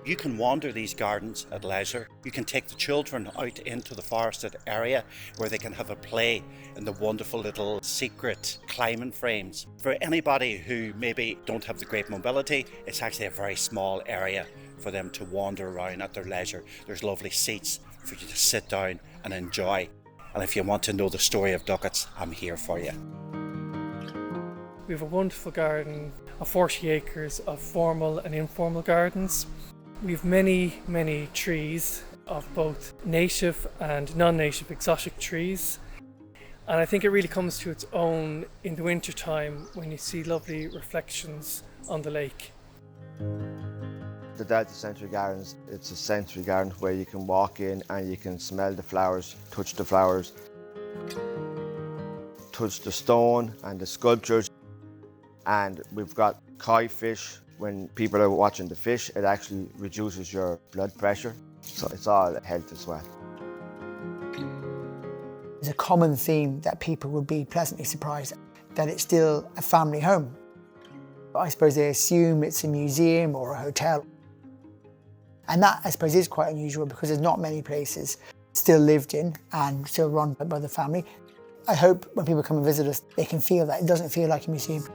You can wander these gardens at leisure. You can take the children out into the forested area where they can have a play in the wonderful little secret climbing frames. For anybody who maybe don't have the great mobility, it's actually a very small area for them to wander around at their leisure. There's lovely seats for you to sit down and enjoy. And if you want to know the story of Duckett's, I'm here for you. We have a wonderful garden of 40 acres of formal and informal gardens. We have many trees of both native and non-native exotic trees. And I think it really comes to its own in the winter time when you see lovely reflections on the lake. The Delta Century Gardens, it's a century garden where you can walk in and you can smell the flowers, touch the flowers, touch the stone and the sculptures. And we've got koi fish. When people are watching the fish, it actually reduces your blood pressure. So it's all health as well. There's a common theme that people would be pleasantly surprised that it's still a family home. I suppose they assume it's a museum or a hotel. And that, I suppose, is quite unusual because there's not many places still lived in and still run by the family. I hope when people come and visit us, they can feel that it doesn't feel like a museum.